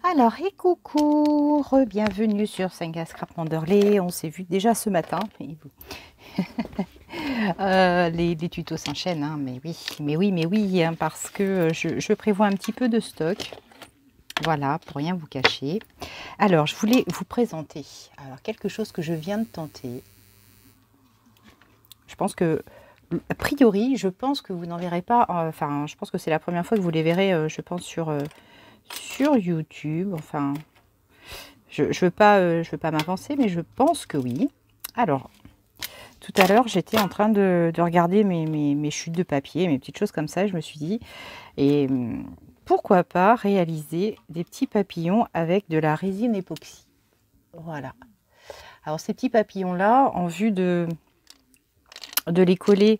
Alors, et coucou, bienvenue sur Senga Scrap Manderley. On s'est vu déjà ce matin. Les tutos s'enchaînent, hein, mais oui, hein, parce que je prévois un petit peu de stock. Voilà, pour rien vous cacher. Alors, je voulais vous présenter quelque chose que je viens de tenter. Je pense que, a priori, je pense que vous n'en verrez pas. Enfin, je pense que c'est la première fois que vous les verrez, je pense, sur YouTube. Enfin, je veux pas m'avancer, mais je pense que oui. Alors, tout à l'heure, j'étais en train de regarder mes chutes de papier, mes petites choses comme ça. Et je me suis dit, et pourquoi pas réaliser des petits papillons avec de la résine époxy. Voilà. Alors, ces petits papillons-là, en vue de les coller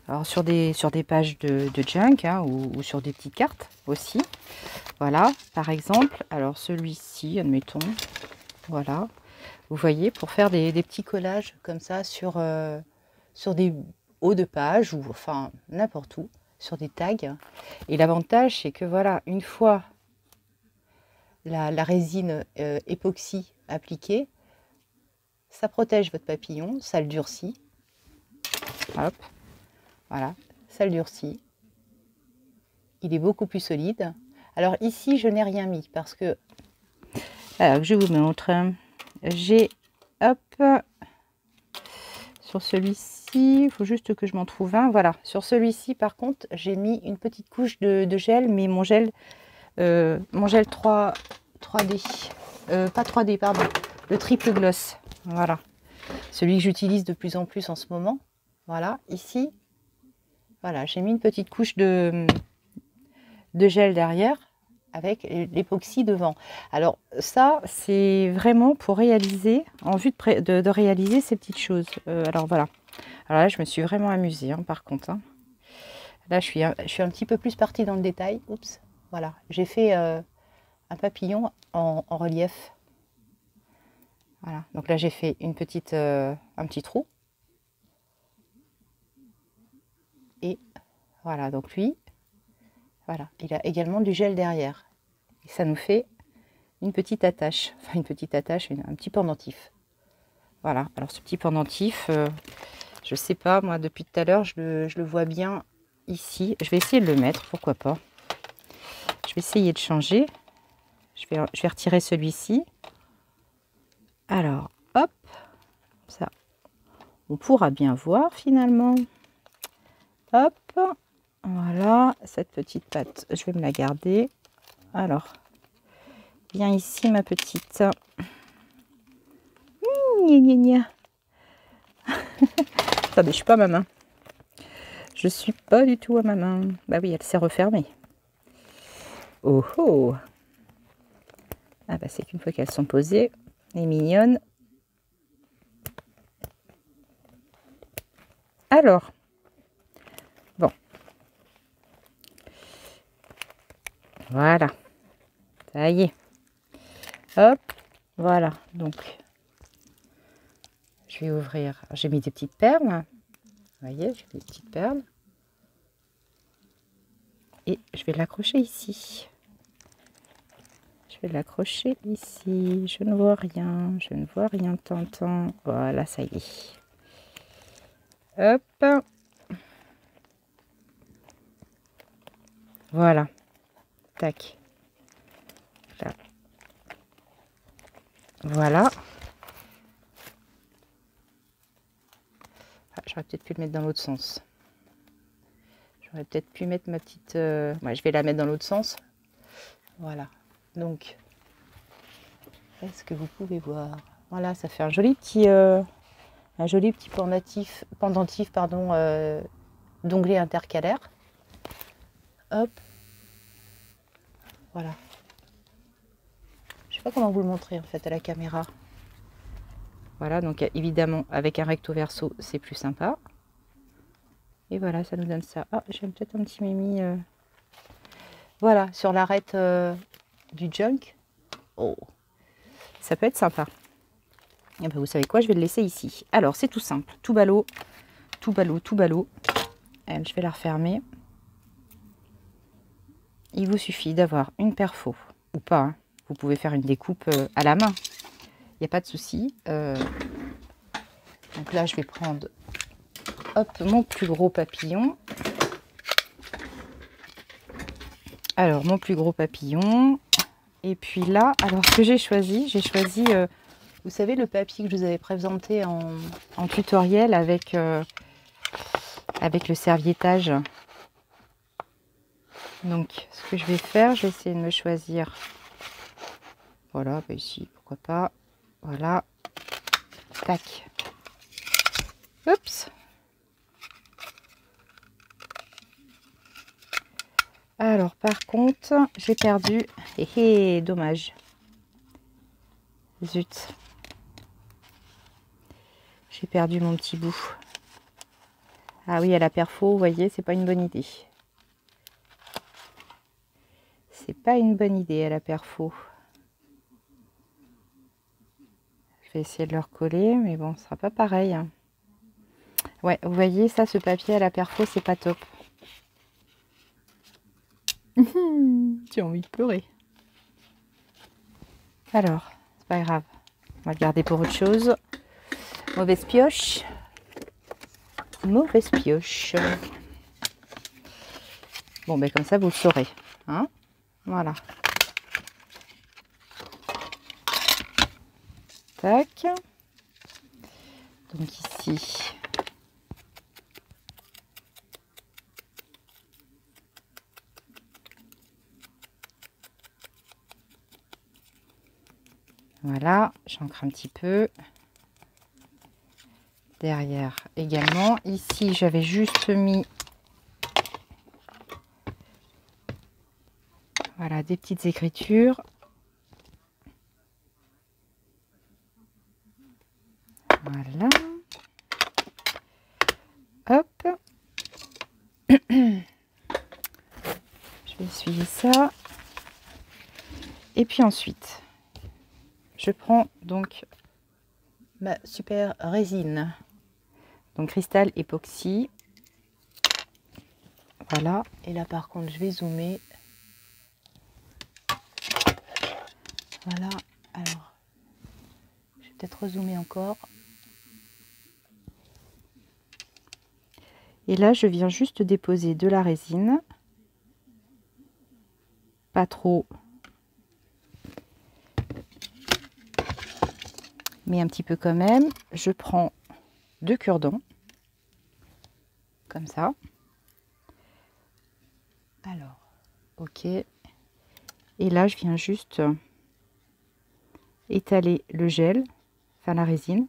alors, sur des pages de junk, hein, ou sur des petites cartes aussi. Voilà, par exemple. Alors, celui-ci, admettons. Voilà. Vous voyez, pour faire des petits collages comme ça sur des hauts de page ou enfin n'importe où, sur des tags. Et l'avantage, c'est que voilà, une fois la résine époxy appliquée, ça protège votre papillon, ça le durcit. Hop, voilà, ça le durcit. Il est beaucoup plus solide. Alors ici, je n'ai rien mis parce que... Alors, je vous montre. J'ai, hop, sur celui-ci, il faut juste que je m'en trouve un. Voilà, sur celui-ci, par contre, j'ai mis une petite couche de gel, mais mon gel 3D, pas 3D, pardon, le triple gloss. Voilà, celui que j'utilise de plus en plus en ce moment. Voilà, ici, voilà, j'ai mis une petite couche de gel derrière, avec l'époxy devant. Alors ça, c'est vraiment pour réaliser, en vue de réaliser ces petites choses. Alors voilà. Alors là, je me suis vraiment amusée, hein, par contre. Hein. Là, je suis un petit peu plus partie dans le détail. Oups, voilà. J'ai fait un papillon en relief. Voilà. Donc là, j'ai fait un petit trou. Et voilà. Donc lui, voilà. Il a également du gel derrière. Et ça nous fait une petite attache, enfin une petite attache, un petit pendentif. Voilà, alors ce petit pendentif, je sais pas, moi depuis tout à l'heure, je le vois bien ici. Je vais essayer de le mettre, pourquoi pas. Je vais essayer de changer. Je vais retirer celui-ci. Alors, hop, ça, on pourra bien voir finalement. Hop, voilà, cette petite patte, je vais me la garder. Alors, viens ici ma petite. Gna, gna, gna. Attendez, je suis pas à ma main. Je suis pas du tout à ma main. Bah oui, elle s'est refermée. Oh oh. Ah bah c'est qu'une fois qu'elles sont posées, elle est mignonne. Alors, bon. Voilà. Ça y est. Hop. Voilà. Donc, je vais ouvrir. J'ai mis des petites perles. Vous voyez, j'ai mis des petites perles. Et je vais l'accrocher ici. Je vais l'accrocher ici. Je ne vois rien. Je ne vois rien, Tintin. Voilà, ça y est. Hop. Voilà. Tac. Là. Voilà. Ah, j'aurais peut-être pu le mettre dans l'autre sens. J'aurais peut-être pu mettre ma petite... Ouais, je vais la mettre dans l'autre sens. Voilà. Donc, est-ce que vous pouvez voir? Voilà, ça fait un joli petit pendentif pardon, d'onglet intercalaire. Hop. Voilà. Je sais pas comment vous le montrer en fait à la caméra. Voilà, donc évidemment avec un recto verso, c'est plus sympa. Et voilà, ça nous donne ça. Ah, j'ai peut-être un petit mimi. Voilà, sur l'arête du junk. Oh, ça peut être sympa. Et ben, vous savez quoi, je vais le laisser ici. Alors, c'est tout simple, tout ballot, tout ballot, tout ballot. Je vais la refermer. Il vous suffit d'avoir une perfo, ou pas, hein, vous pouvez faire une découpe à la main. Il n'y a pas de souci. Donc là, je vais prendre hop, mon plus gros papillon. Alors, mon plus gros papillon. Et puis là, alors ce que j'ai choisi, vous savez, le papier que je vous avais présenté en tutoriel avec le serviettage. Donc, ce que je vais faire, je vais essayer de me choisir. Voilà, bah ici, pourquoi pas. Voilà. Tac. Oups. Alors, par contre, j'ai perdu. Dommage. Zut. J'ai perdu mon petit bout. Ah oui, à la perfo, vous voyez, c'est pas une bonne idée. C'est pas une bonne idée à la perfo. Je vais essayer de le recoller, mais bon, ce sera pas pareil. Ouais, vous voyez, ça, ce papier à la perfo, c'est pas top. J'ai envie de pleurer. Alors, c'est pas grave. On va le garder pour autre chose. Mauvaise pioche. Mauvaise pioche. Bon, ben comme ça, vous le saurez. Hein, voilà. Tac. Donc ici. Voilà, j'ancre un petit peu. Derrière également. Ici, j'avais juste mis voilà, des petites écritures. Voilà. Hop. Je vais essuyer ça. Et puis ensuite, je prends donc ma super résine. Donc cristal époxy. Voilà. Et là par contre, je vais zoomer. Voilà. Alors, je vais peut-être rezoomer encore. Et là, je viens juste déposer de la résine. Pas trop. Mais un petit peu quand même. Je prends 2 cure-dents. Comme ça. Alors, ok. Et là, je viens juste étaler le gel, enfin la résine.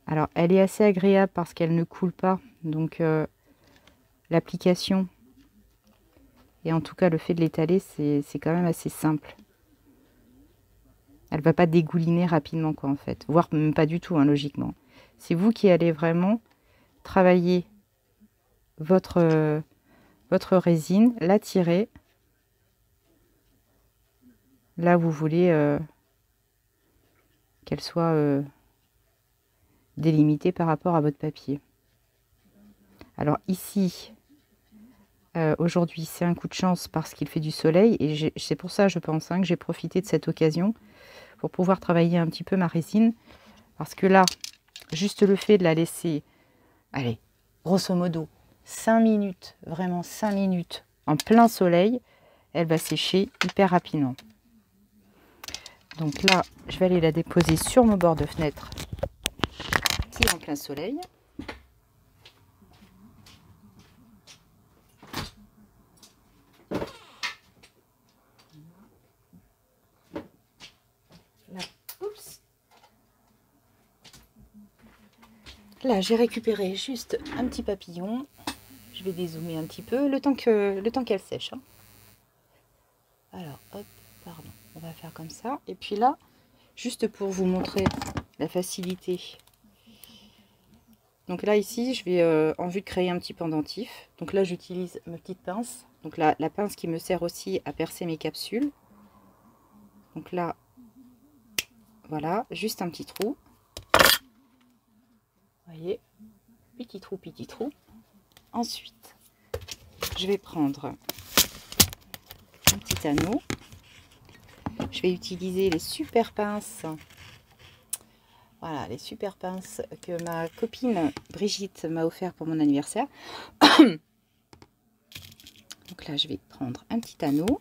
Alors, elle est assez agréable parce qu'elle ne coule pas. Donc, l'application, et en tout cas le fait de l'étaler, c'est quand même assez simple. Elle va pas dégouliner rapidement, quoi, en fait. Voire même pas du tout, hein, logiquement. C'est vous qui allez vraiment travailler votre résine, la tirer là où vous voulez qu'elle soit délimitée par rapport à votre papier. Alors ici, aujourd'hui, c'est un coup de chance parce qu'il fait du soleil et c'est pour ça, je pense, hein, que j'ai profité de cette occasion pour pouvoir travailler un petit peu ma résine. Parce que là, juste le fait de la laisser, allez, grosso modo, 5 minutes, vraiment 5 minutes en plein soleil, elle va sécher hyper rapidement. Donc là, je vais aller la déposer sur mon bord de fenêtre qui est en plein soleil. Là, oups. Là, j'ai récupéré juste un petit papillon. Je vais dézoomer un petit peu le temps qu'elle sèche. Hein. Alors, hop, pardon, on va faire comme ça. Et puis là, juste pour vous montrer la facilité. Donc là, ici, je vais, en vue de créer un petit pendentif. Donc là, j'utilise ma petite pince. Donc la pince qui me sert aussi à percer mes capsules. Donc là, voilà, juste un petit trou. Vous voyez, petit trou, petit trou. Ensuite, je vais prendre un petit anneau. je vais utiliser les super pinces. Voilà, les super pinces que ma copine Brigitte m'a offert pour mon anniversaire. Donc là, je vais prendre un petit anneau.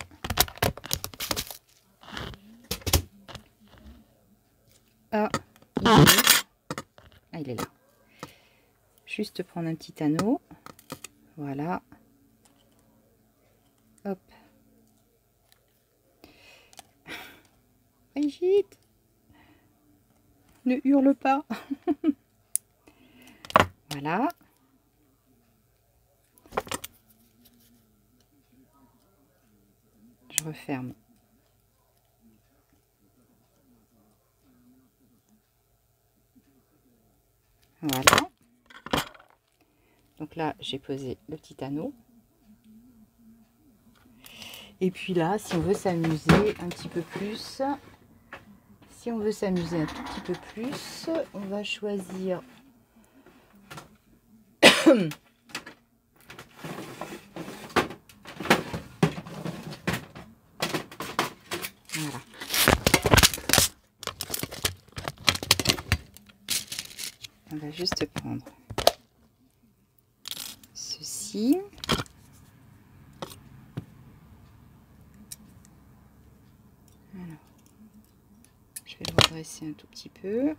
Ah, il est où? Ah, il est là. Juste prendre un petit anneau. Voilà. Hop. Brigitte, ne hurle pas. Voilà. Je referme. Voilà. Donc là, j'ai posé le petit anneau. Et puis là, si on veut s'amuser un petit peu plus, si on veut s'amuser un tout petit peu plus, on va choisir voilà. On va juste prendre ceci. Alors, je vais le redresser un tout petit peu.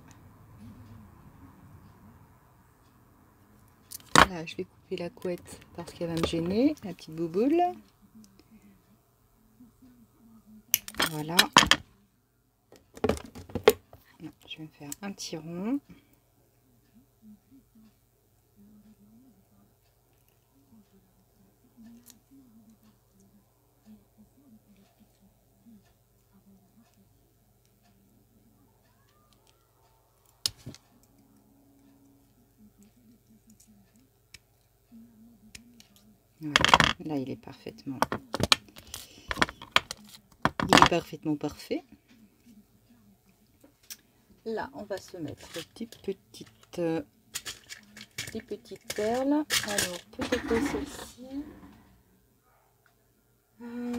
Là, je vais couper la couette parce qu'elle va me gêner, la petite bouboule. Voilà. Je vais me faire un petit rond. Voilà. Là, il est parfaitement parfait. Là, on va se mettre des petites perles. Alors, peut-être celle-ci. On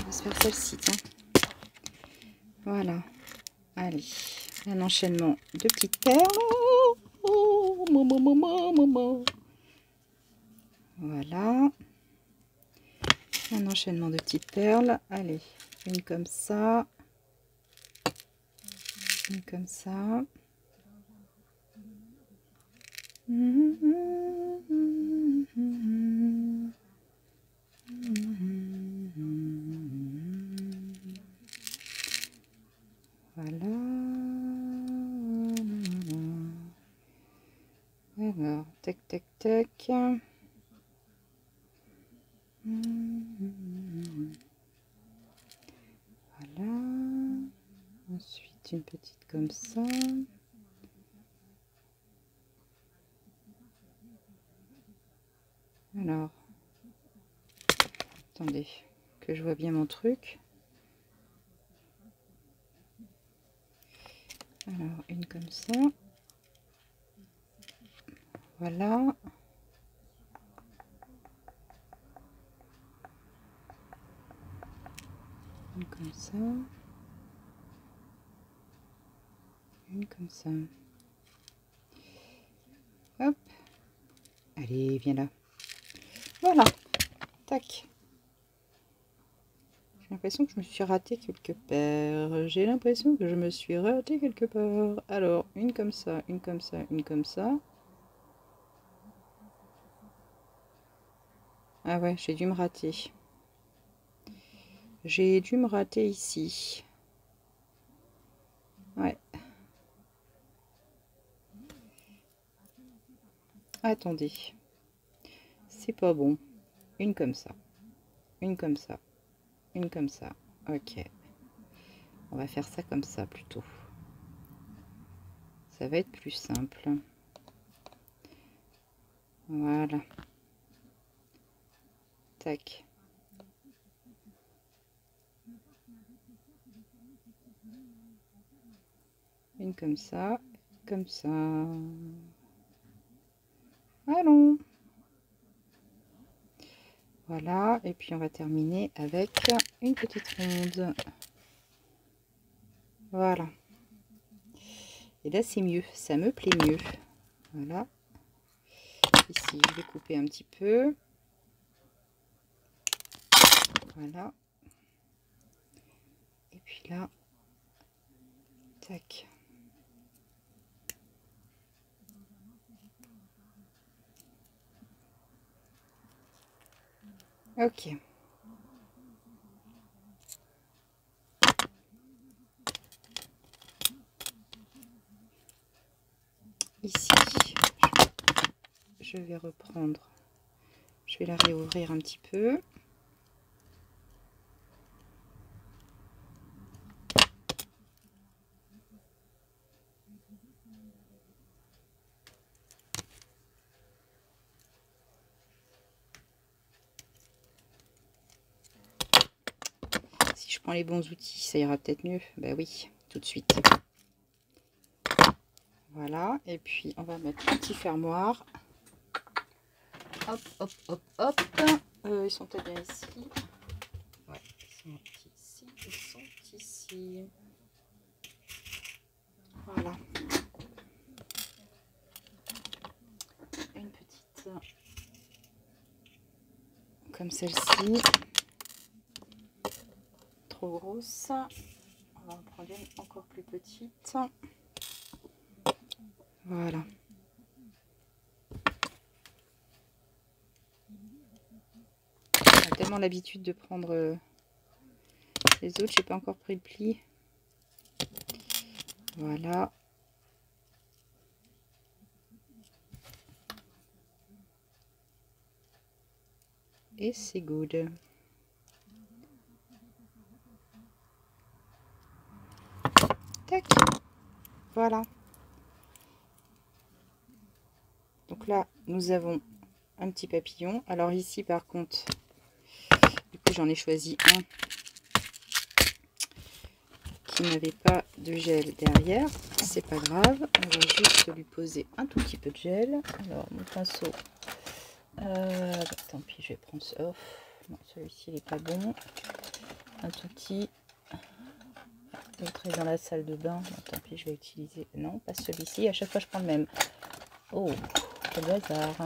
va se faire celle-ci, tiens. Voilà. Allez, un enchaînement de petites perles. Voilà. Un enchaînement de petites perles. Allez, une comme ça. Une comme ça. Voilà. Alors, tac, tac, tac. Voilà. Ensuite, une petite comme ça. Alors, attendez, que je vois bien mon truc. Alors, une comme ça. Voilà. Une comme ça. Une comme ça. Hop. Allez, viens là. Voilà. Tac. J'ai l'impression que je me suis ratée quelque part. J'ai l'impression que je me suis ratée quelque part. Alors, une comme ça, une comme ça, une comme ça. Ah ouais, j'ai dû me rater. J'ai dû me rater ici. Ouais. Attendez. C'est pas bon. Une comme ça. Une comme ça. Une comme ça. Ok. On va faire ça comme ça plutôt. Ça va être plus simple. Voilà. Tac. Une comme ça. Comme ça. Allons. Voilà, et puis on va terminer avec une petite ronde. Voilà. Et là, c'est mieux, ça me plaît mieux. Voilà. Ici, je vais couper un petit peu. Voilà. Et puis là, tac. Ok. Ici, je vais reprendre. Je vais la réouvrir un petit peu. Si je prends les bons outils, ça ira peut-être mieux. Ben oui, tout de suite. Voilà, et puis on va mettre un petit fermoir. Hop, hop, hop, hop. Ils sont peut-être bien ici. Ouais, ils sont ici, ils sont ici. Voilà. Une petite comme celle-ci. Trop grosse. On va en prendre une encore plus petite. Voilà. On a tellement l'habitude de prendre les autres, j'ai pas encore pris le pli. Voilà. Et c'est good. Tac. Voilà. Donc là, nous avons un petit papillon. Alors ici, par contre, du coup, j'en ai choisi un qui n'avait pas de gel derrière. C'est pas grave. On va juste lui poser un tout petit peu de gel. Alors, mon pinceau. Tant pis, je vais prendre ça. Non, celui-ci, il n'est pas bon. Un tout petit. L'autre est dans la salle de bain. Bon, tant pis, je vais utiliser. Non, pas celui-ci. À chaque fois, je prends le même. Oh, quel hasard.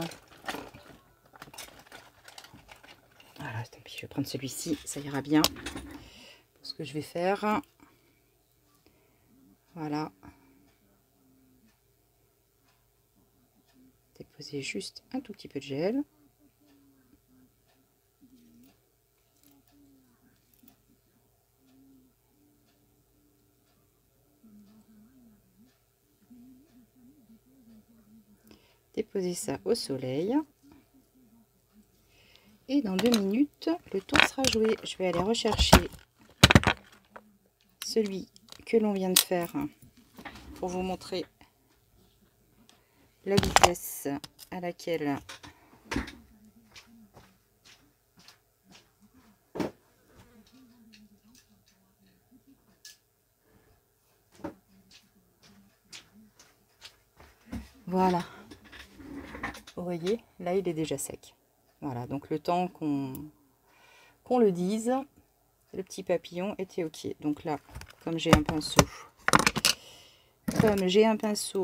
Voilà, tant pis, je vais prendre celui-ci. Ça ira bien pour ce que je vais faire. Voilà. Déposer juste un tout petit peu de gel. Déposer ça au soleil. Et dans 2 minutes, le tour sera joué. Je vais aller rechercher celui que l'on vient de faire pour vous montrer la vitesse à laquelle voilà. Vous voyez, là il est déjà sec. Voilà, donc le temps qu'on le dise, le petit papillon était ok. Donc là, comme j'ai un pinceau,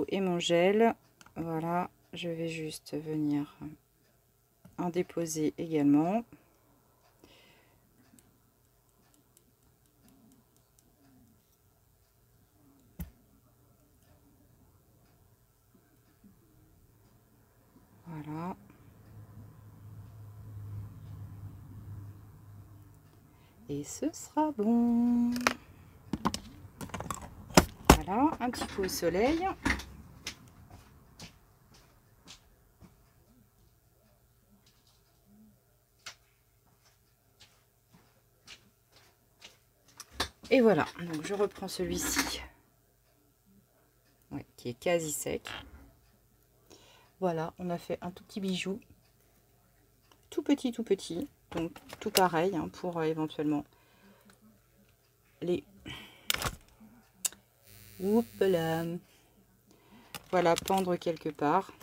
et mon gel, voilà, je vais juste venir en déposer également. Voilà. Et ce sera bon. Voilà, un petit coup au soleil. Et voilà, donc je reprends celui-ci, ouais, qui est quasi sec. Voilà, on a fait un tout petit bijou, tout petit, donc tout pareil hein, pour éventuellement les... Oups là. Voilà, pendre quelque part,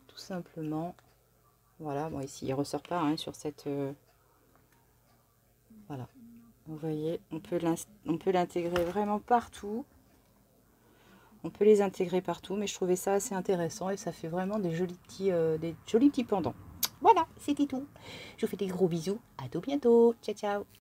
tout simplement. Voilà, bon ici il ressort pas hein, sur cette... voilà, vous voyez, on peut l'intégrer vraiment partout. On peut les intégrer partout, mais je trouvais ça assez intéressant et ça fait vraiment des jolis petits pendants. Voilà, c'était tout. Je vous fais des gros bisous. À tout bientôt. Ciao, ciao.